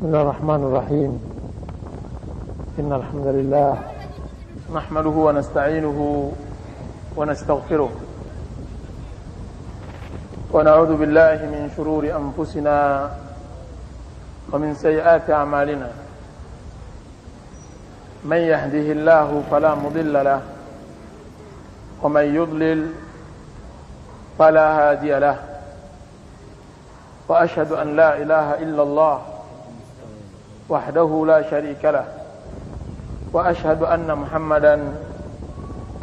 Bismillahirrahmanirrahim. Innal hamdalillah nahmaduhu wa nasta'inuhu wa nastaghfiruh wa na'udzu billahi min shururi anfusina wa min sayyiati a'malina. Man yahdihillahu fala mudilla lahu wa man yudlil fala hadiya lahu. Wa ashhadu an la ilaha illallah wahdahu la syarika lah wa ashhadu anna Muhammadan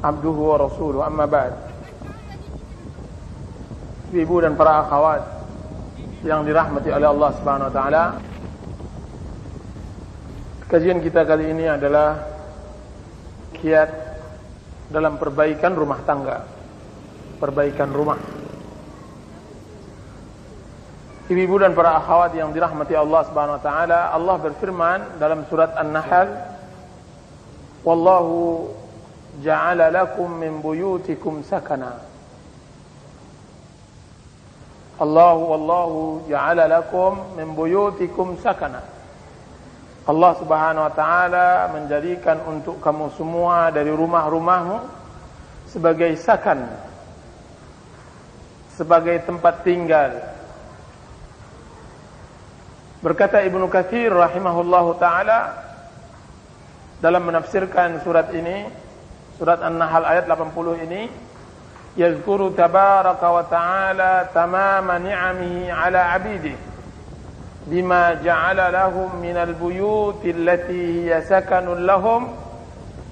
abduhu wa rasuluhu. Amma ba'd. Ibu dan para akhwat yang dirahmati oleh Allah Subhanahu wa taala, kajian kita kali ini adalah kiat dalam perbaikan rumah tangga, perbaikan rumah. Ibu dan para akhwat yang dirahmati Allah Subhanahu wa taala, Allah berfirman dalam surat An-Nahl, "Wallahu ja'ala lakum min buyutikum sakana." Wallahu ja'ala lakum min buyutikum sakana. Allah Subhanahu wa taala menjadikan untuk kamu semua dari rumah-rumahmu sebagai sakan, sebagai tempat tinggal. Berkata Ibnu Katsir rahimahullahu taala dalam menafsirkan surat ini, surat An-Nahl ayat 80 ini, yazkuru tabaraka wa ta'ala tamama ni'amihi ala 'abidi bima ja'ala lahum minal buyuti allati hiya sakanun lahum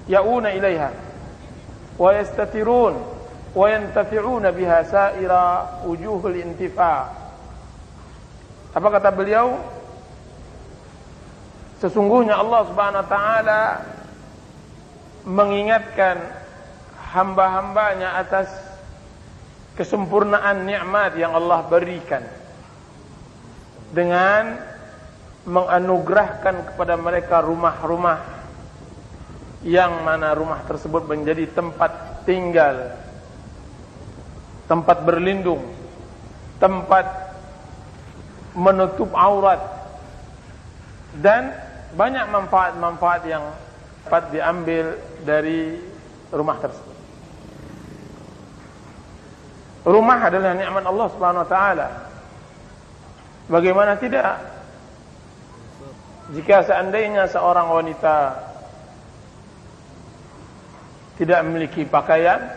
ya'una ilaiha wa yastatirun wa yantafi'una biha sa'ira wujuhul intifa'. Apa kata beliau? Sesungguhnya Allah Subhanahu wa taala mengingatkan hamba-hambanya atas kesempurnaan nikmat yang Allah berikan dengan menganugerahkan kepada mereka rumah-rumah yang mana rumah tersebut menjadi tempat tinggal, tempat berlindung, tempat menutup aurat, dan banyak manfaat-manfaat yang dapat diambil dari rumah tersebut. Rumah adalah nikmat Allah Subhanahu wa taala. Bagaimana tidak? Jika seandainya seorang wanita tidak memiliki pakaian,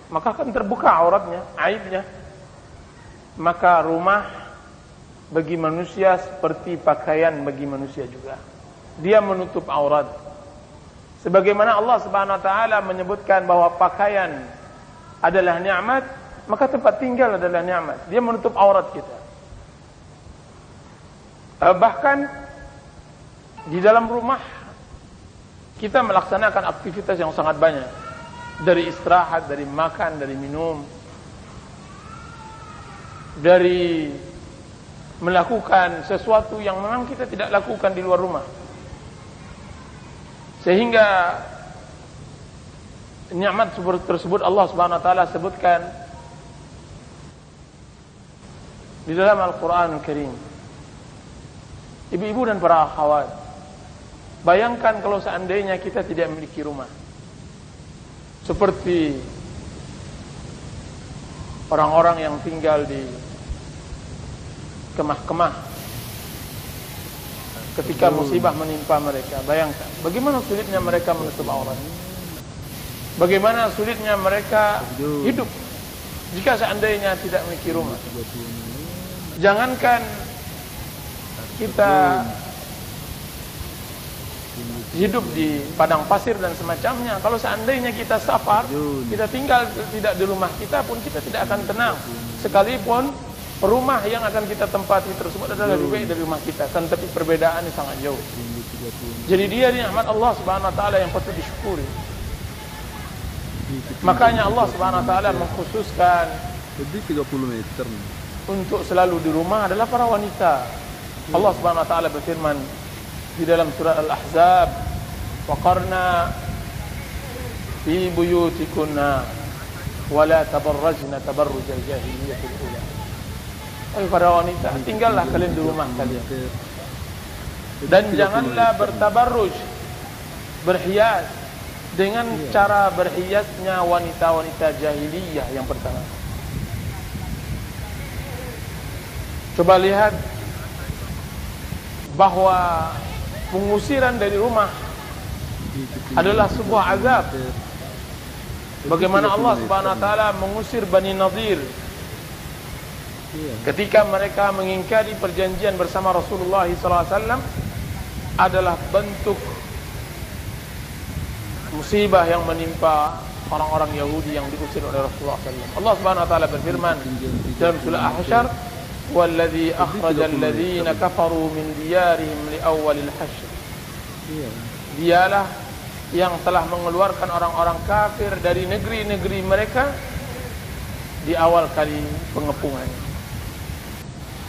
maka akan terbuka auratnya, aibnya. Maka rumah bagi manusia seperti pakaian bagi manusia juga. Dia menutup aurat. Sebagaimana Allah Subhanahu wa taala menyebutkan bahwa pakaian adalah nikmat, maka tempat tinggal adalah nikmat. Dia menutup aurat kita. Bahkan di dalam rumah kita melaksanakan aktivitas yang sangat banyak. Dari istirahat, dari makan, dari minum, dari melakukan sesuatu yang memang kita tidak lakukan di luar rumah. Sehingga nikmat tersebut Allah Subhanahu wa taala sebutkan di dalam Al-Qur'an Al-Karim. Ibu-ibu dan para akhwat, bayangkan kalau seandainya kita tidak memiliki rumah. Seperti orang-orang yang tinggal di kemah-kemah ketika musibah menimpa mereka. Bayangkan bagaimana sulitnya mereka menutup aurat, bagaimana sulitnya mereka hidup jika seandainya tidak memiliki rumah. Jangankan kita hidup di padang pasir dan semacamnya, kalau seandainya kita safar, kita tinggal tidak di rumah kita pun kita tidak akan tenang. Sekalipun rumah yang akan kita tempati tersebut adalah lebih baik dari rumah kita, kan, tapi perbedaannya sangat jauh. Jadi dia nikmat Allah Subhanahu wa taala yang patut disyukuri. Makanya Allah Subhanahu wa taala mengkhususkan lebih 30 meter untuk selalu di rumah adalah para wanita. Allah Subhanahu wa taala berfirman di dalam surah Al-Ahzab, "Waqarna fi buyutikunna wa la tabarrajna tabarrujal jahiliyatil ula." Para wanita, tinggallah kalian di rumah kalian Dan janganlah bertabarruj, berhias dengan cara berhiasnya wanita-wanita jahiliyah yang pertama. Coba lihat bahwa pengusiran dari rumah adalah sebuah azab. Bagaimana Allah Subhanahu wa taala mengusir Bani Nadir ketika mereka mengingkari perjanjian bersama Rasulullah SAW, adalah bentuk musibah yang menimpa orang-orang Yahudi yang diusir oleh Rasulullah SAW. Allah Subhanahu wa taala berfirman dalam surah Al-Hasyr, "Walladzi akhrajal ladzina kafaru min diyarihim li awwalil hasyr." Dialah yang telah mengeluarkan orang-orang kafir dari negeri-negeri mereka di awal kali pengepungan.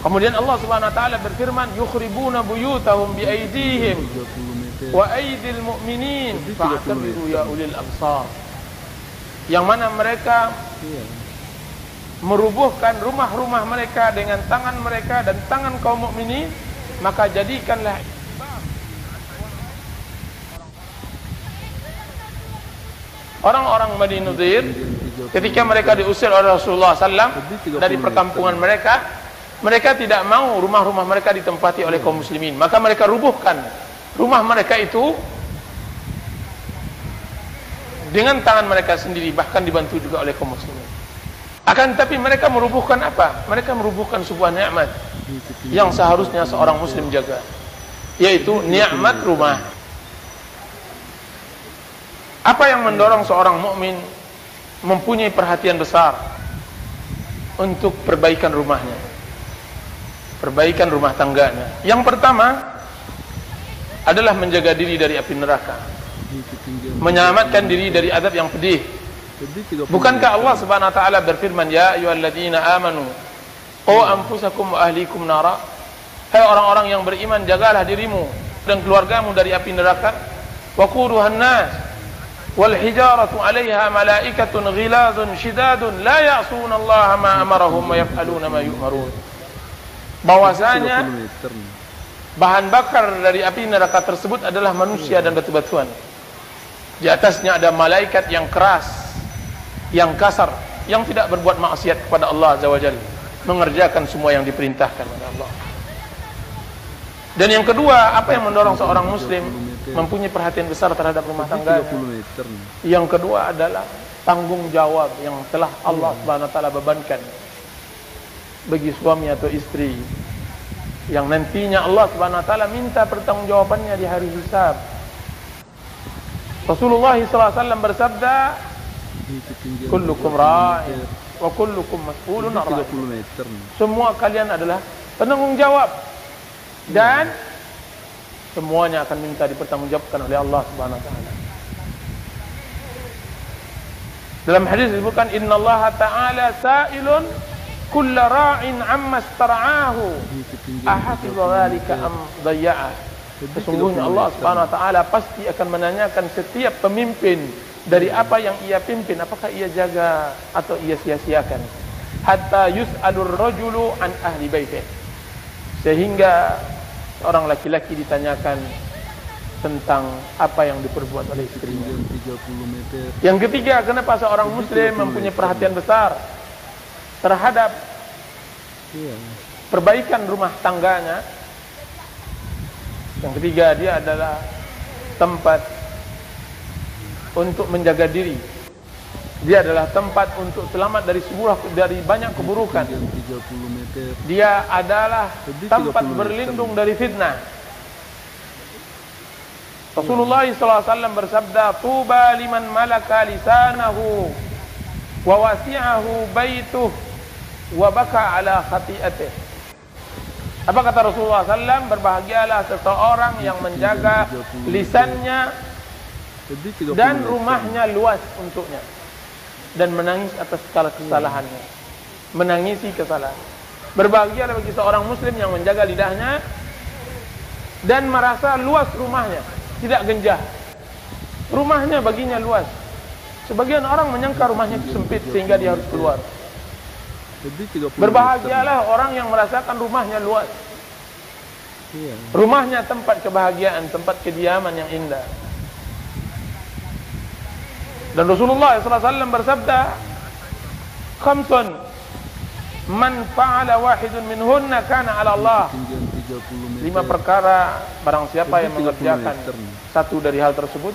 Kemudian Allah Subhanahu wa taala berfirman, "Yukhribuna buyutahum bi aydihim wa aydil mu'minin fa'tabiru ya ulil absar." Yang mana mereka merubuhkan rumah-rumah mereka dengan tangan mereka dan tangan kaum mukminin, maka jadikanlah orang-orang Bani Nadir ketika mereka diusir oleh Rasulullah SAW dari perkampungan mereka, mereka tidak mau rumah-rumah mereka ditempati oleh kaum muslimin, maka mereka rubuhkan rumah mereka itu dengan tangan mereka sendiri, bahkan dibantu juga oleh kaum muslimin. Akan tetapi mereka merubuhkan apa? Mereka merubuhkan sebuah nikmat yang seharusnya seorang muslim jaga, yaitu nikmat rumah. Apa yang mendorong seorang mukmin mempunyai perhatian besar untuk perbaikan rumahnya, perbaikan rumah tangganya? Yang pertama adalah menjaga diri dari api neraka, menyelamatkan diri dari azab yang pedih. Bukankah Allah Subhanahu wa taala berfirman, "Ya ayyuhalladzina amanu qu anfusakum wa ahlikum nara." Hai orang-orang yang beriman, jagalah dirimu dan keluargamu dari api neraka. Wa quduhan nas wal hijaratu 'alaiha malaikatun ghilazun shidadun la ya'suna Allah ma amarahum wa yaf'aluna ma yu'marun. Bahwasanya bahan bakar dari api neraka tersebut adalah manusia dan batu-batuan. Di atasnya ada malaikat yang keras, yang kasar, yang tidak berbuat maksiat kepada Allah Azza wa Jalla, mengerjakan semua yang diperintahkan oleh Allah. Dan yang kedua, apa yang mendorong seorang muslim mempunyai perhatian besar terhadap rumah tangganya? Yang kedua adalah tanggung jawab yang telah Allah Subhanahu wa taala bebankan bagi suami atau istri, yang nantinya Allah Subhanahu wa taala minta pertanggungjawabannya di hari hisab. Rasulullah SAW bersabda, "Kullukum ra'in wa kullukum mas'ulun 'an ra'iyatihi." Semua kalian adalah penanggung jawab dan semuanya akan minta dipertanggungjawabkan oleh Allah Subhanahu wa taala. Dalam hadis disebutkan, "Innallaha ta'ala sa'ilun kulla ra'in 'amma istar'ahu ahafidha dzalika am dayya'ah." Sesungguhnya Allah Subhanahu wa taala pasti akan menanyakan setiap pemimpin dari apa yang ia pimpin, apakah ia jaga atau ia sia-siakan. Hatta yus'alur rajulu an ahli baitih, sehingga seorang laki-laki ditanyakan tentang apa yang diperbuat oleh istrinya. Yang ketiga, kenapa seorang muslim mempunyai perhatian besar terhadap perbaikan rumah tangganya? Yang ketiga, dia adalah tempat untuk menjaga diri. Dia adalah tempat untuk selamat dari banyak keburukan. Dia adalah tempat berlindung dari fitnah. Rasulullah SAW bersabda, "Tuba liman malaka lisanahu wa wasi'ahu baituh wa baka ala khati'atih." Apa kata Rasulullah SAW? Berbahagialah seseorang yang menjaga lisannya dan rumahnya luas untuknya, dan menangis atas segala kesalahannya, menangisi kesalahan. Berbahagialah bagi seorang muslim yang menjaga lidahnya dan merasa luas rumahnya, tidak genjah. Rumahnya baginya luas. Sebagian orang menyangka rumahnya sempit sehingga dia harus keluar. Berbahagialah orang yang merasakan rumahnya luas. Iya. Rumahnya tempat kebahagiaan, tempat kediaman yang indah. Dan Rasulullah SAW bersabda, "Khamsun man fa'ala wahidun minhunna kana 'ala Allah." 5 perkara barang siapa yang mengerjakan satu dari hal tersebut,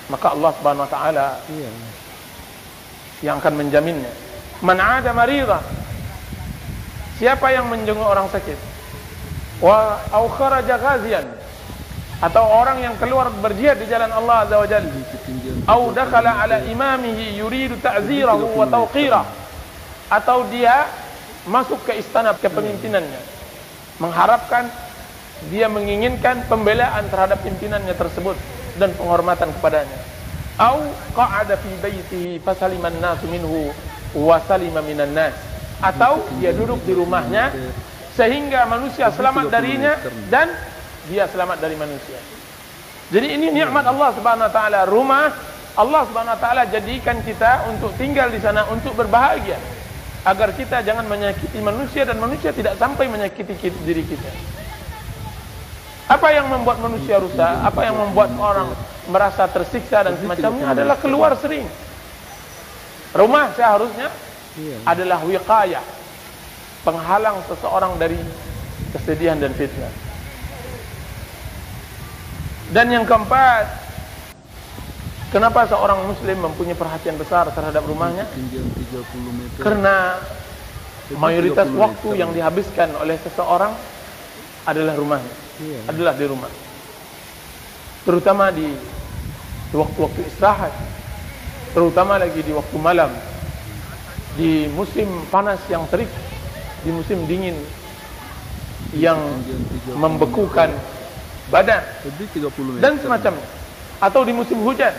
maka Allah Subhanahu wa taala yang akan menjaminnya. Man 'ada maridah, siapa yang menjenguk orang sakit, wa au kharaja ghazian, atau orang yang keluar berjihad di jalan Allah Azza wa Jalla, au dakhala ala imamihi yuridu ta'zirahu wa tawqirah, atau dia masuk ke istana kepemimpinannya mengharapkan, dia menginginkan pembelaan terhadap pimpinannya tersebut dan penghormatan kepadanya, au qa'ada fi baitihi fasaliman nasu minhu wa salima minan nas, atau dia duduk di rumahnya sehingga manusia selamat darinya dan dia selamat dari manusia. Jadi ini nikmat Allah Subhanahu wa taala. Rumah Allah Subhanahu wa taala jadikan kita untuk tinggal di sana, untuk berbahagia, agar kita jangan menyakiti manusia dan manusia tidak sampai menyakiti diri kita. Apa yang membuat manusia rusak, apa yang membuat orang merasa tersiksa dan semacamnya adalah keluar sering. Rumah seharusnya adalah wiqayah, penghalang seseorang dari kesedihan dan fitnah. Dan yang keempat, kenapa seorang muslim mempunyai perhatian besar terhadap rumahnya? Karena mayoritas waktu yang dihabiskan oleh seseorang adalah rumahnya, adalah di rumah. Terutama di waktu-waktu istirahat, terutama lagi di waktu malam, di musim panas yang terik, di musim dingin yang membekukan badan dan semacamnya, atau di musim hujan.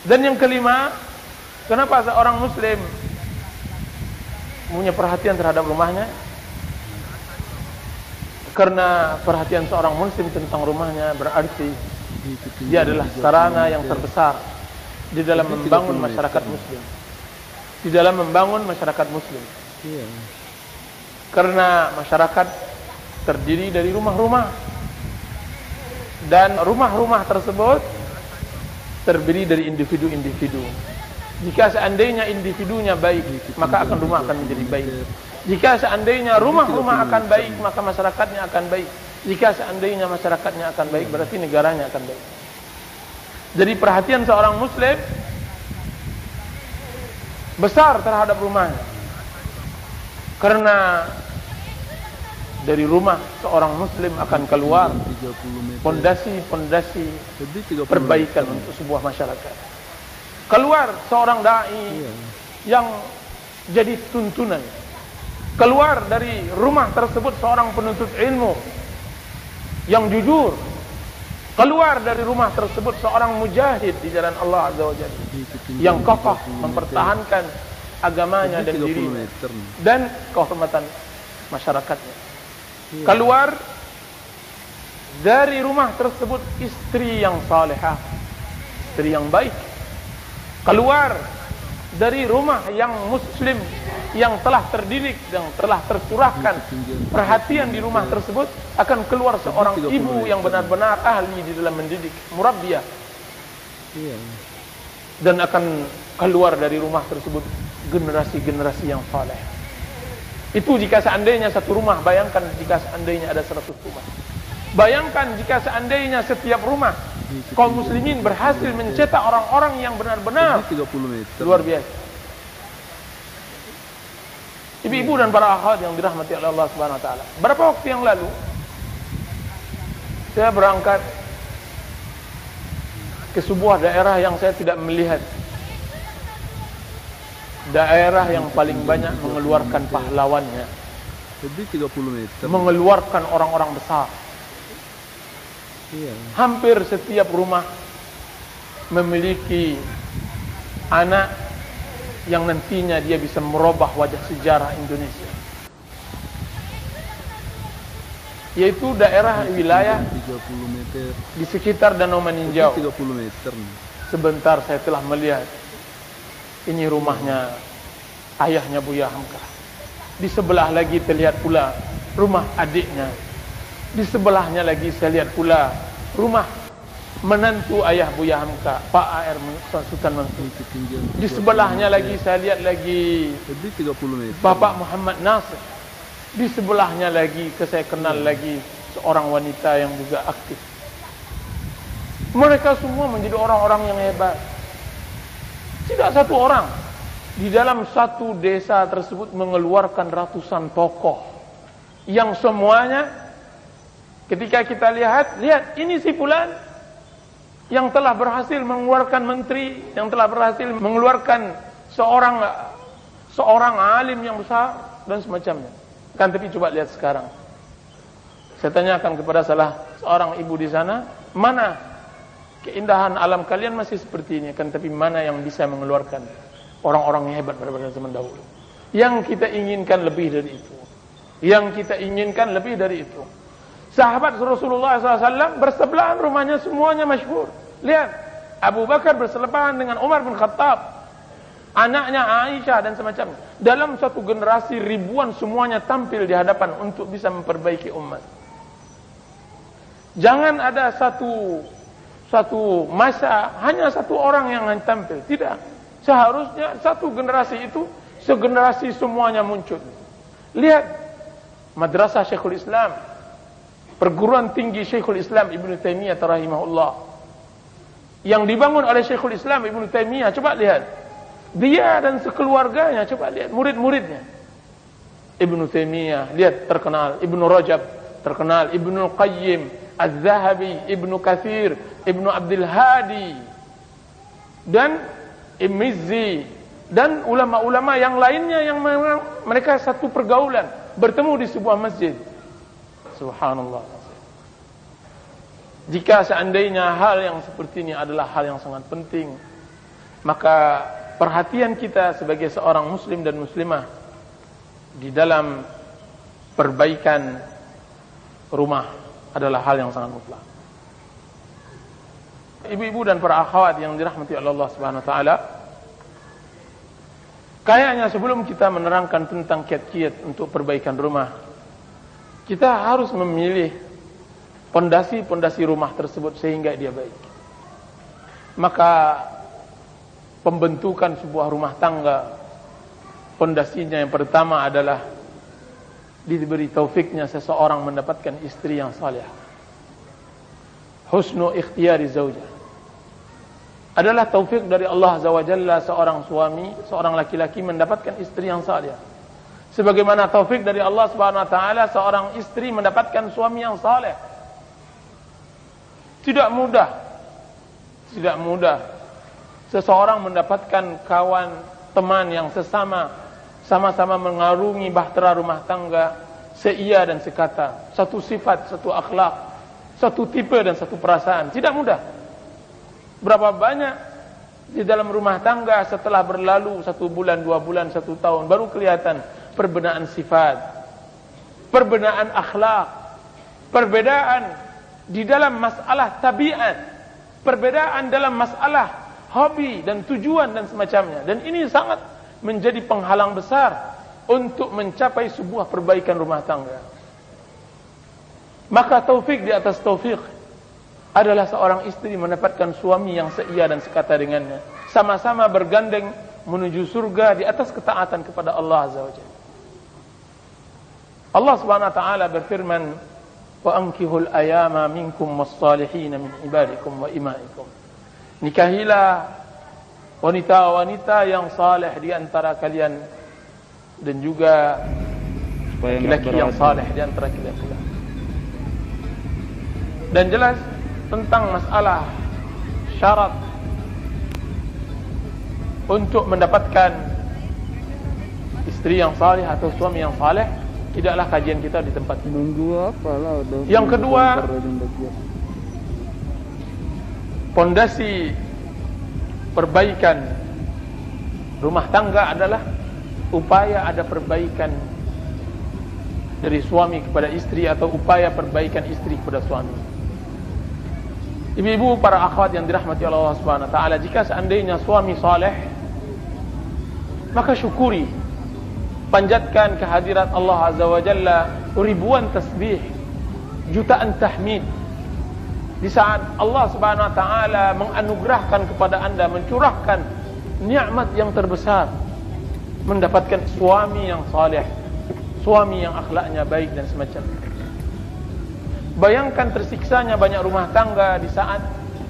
Dan yang kelima, kenapa seorang muslim punya perhatian terhadap rumahnya? Karena perhatian seorang muslim tentang rumahnya berarti dia adalah sarana yang terbesar di dalam membangun masyarakat muslim, di dalam membangun masyarakat muslim. Karena masyarakat terdiri dari rumah-rumah, dan rumah-rumah tersebut terdiri dari individu-individu. Jika seandainya individunya baik, maka akan rumah akan menjadi baik. Jika seandainya rumah-rumah akan baik, maka masyarakatnya akan baik. Jika seandainya masyarakatnya akan baik, berarti negaranya akan baik. Jadi perhatian seorang muslim besar terhadap rumahnya, karena dari rumah seorang muslim akan keluar fondasi-fondasi perbaikan untuk sebuah masyarakat. Keluar seorang dai yang jadi tuntunan. Keluar dari rumah tersebut seorang penuntut ilmu yang jujur. Keluar dari rumah tersebut seorang mujahid di jalan Allah Azza wa Jalla, yang kokoh mempertahankan agamanya dan dirinya dan kehormatan masyarakatnya. Keluar dari rumah tersebut istri yang salehah, istri yang baik. Keluar dari rumah yang muslim, yang telah terdidik, yang telah tercurahkan perhatian di rumah tersebut, akan keluar seorang ibu yang benar-benar ahli di dalam mendidik, murabbiyah. Dan akan keluar dari rumah tersebut generasi-generasi yang saleh. Itu jika seandainya satu rumah, bayangkan jika seandainya ada 100 rumah. Bayangkan jika seandainya setiap rumah kaum muslimin berhasil mencetak orang-orang yang benar-benar luar biasa. Ibu-ibu dan para akhwat yang dirahmati oleh Allah Subhanahu wa taala. Berapa waktu yang lalu saya berangkat ke sebuah daerah yang saya tidak melihat, daerah yang paling banyak mengeluarkan pahlawannya, mengeluarkan orang-orang besar. Hampir setiap rumah memiliki anak yang nantinya dia bisa merubah wajah sejarah Indonesia, yaitu daerah wilayah di sekitar Danau Meninjau. Sebentar saya telah melihat, ini rumahnya ayahnya Buya Hamka. Di sebelah lagi terlihat pula rumah adiknya. Di sebelahnya lagi saya lihat pula rumah menantu ayah Buya Hamka, Pak AR Sultan Mansur. Di sebelahnya lagi saya lihat lagi Bapak Muhammad Nasir. Di sebelahnya lagi saya kenal lagi seorang wanita yang juga aktif. Mereka semua menjadi orang-orang yang hebat. Tidak satu orang di dalam satu desa tersebut mengeluarkan ratusan tokoh yang semuanya ketika kita lihat ini si fulan yang telah berhasil mengeluarkan menteri, yang telah berhasil mengeluarkan seorang alim yang besar dan semacamnya. Kan tapi coba lihat sekarang. Saya tanyakan kepada salah seorang ibu di sana, mana keindahan alam kalian masih seperti ini, kan tapi mana yang bisa mengeluarkan orang-orang yang hebat pada zaman dahulu. Yang kita inginkan lebih dari itu. Yang kita inginkan lebih dari itu. Sahabat Rasulullah SAW bersebelahan rumahnya semuanya masyhur. Lihat, Abu Bakar bersebelahan dengan Umar bin Khattab, anaknya Aisyah dan semacamnya. Dalam satu generasi ribuan semuanya tampil di hadapan untuk bisa memperbaiki umat. Jangan ada satu masa hanya satu orang yang tampil. Tidak. Seharusnya satu generasi itu segenerasi semuanya muncul. Lihat Madrasah Syekhul Islam, perguruan tinggi Syekhul Islam Ibnu Taimiyah rahimahullah yang dibangun oleh Syekhul Islam Ibnu Taimiyah. Coba lihat dia dan sekeluarganya, coba lihat murid-muridnya. Ibnu Taimiyah, lihat terkenal. Ibnu Rajab terkenal. Ibnu Qayyim, Az-Zahabi, Ibnu Katsir, Ibnu Abdul Hadi dan Imizzi dan ulama-ulama yang lainnya yang mereka satu pergaulan bertemu di sebuah masjid. Subhanallah. Jika seandainya hal yang seperti ini adalah hal yang sangat penting, maka perhatian kita sebagai seorang muslim dan muslimah di dalam perbaikan rumah adalah hal yang sangat mutlak. Ibu-ibu dan para akhwat yang dirahmati oleh Allah Subhanahu wa taala, kayaknya sebelum kita menerangkan tentang kiat-kiat untuk perbaikan rumah, kita harus memilih pondasi-pondasi rumah tersebut sehingga dia baik. Maka pembentukan sebuah rumah tangga, pondasinya yang pertama adalah diberi taufiknya seseorang mendapatkan istri yang salihah. Husnu ikhtiyari zaujah adalah taufik dari Allah Azza wa Jalla seorang suami, seorang laki-laki mendapatkan istri yang salihah. Sebagaimana taufik dari Allah Subhanahu wa taala seorang istri mendapatkan suami yang saleh. Tidak mudah. Tidak mudah seseorang mendapatkan kawan, teman yang sama-sama mengarungi bahtera rumah tangga, seia dan sekata, satu sifat, satu akhlak, satu tipe dan satu perasaan. Tidak mudah. Berapa banyak di dalam rumah tangga setelah berlalu 1 bulan, 2 bulan, 1 tahun baru kelihatan perbedaan sifat, perbedaan akhlak, perbedaan di dalam masalah tabiat, perbedaan dalam masalah hobi dan tujuan dan semacamnya. Dan ini sangat menjadi penghalang besar untuk mencapai sebuah perbaikan rumah tangga. Maka taufik di atas taufik adalah seorang istri mendapatkan suami yang seia dan sekata dengannya, sama-sama bergandeng menuju surga di atas ketaatan kepada Allah Azza wa Jalla. Allah Subhanahu wa taala berfirman, "Wa ankihul ayama minkum was-salihin min ibadikum wa imaikum." Nikahilah wanita-wanita yang saleh di antara kalian dan juga laki-laki yang saleh di antara kalian pula. Dan jelas tentang masalah syarat untuk mendapatkan istri yang saleh atau suami yang saleh, tidaklah kajian kita di tempat ini. Yang kedua, pondasi perbaikan rumah tangga adalah upaya ada perbaikan dari suami kepada istri atau upaya perbaikan istri kepada suami. Ibu-ibu, para akhwat yang dirahmati Allah Subhanahu wa taala, jika seandainya suami saleh, maka syukuri panjatkan kehadirat Allah Azza wa Jalla, ribuan tasbih, jutaan tahmid. Di saat Allah Subhanahu wa taala menganugerahkan kepada Anda, mencurahkan nikmat yang terbesar, mendapatkan suami yang saleh, suami yang akhlaknya baik dan semacamnya. Bayangkan tersiksanya banyak rumah tangga di saat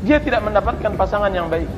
dia tidak mendapatkan pasangan yang baik.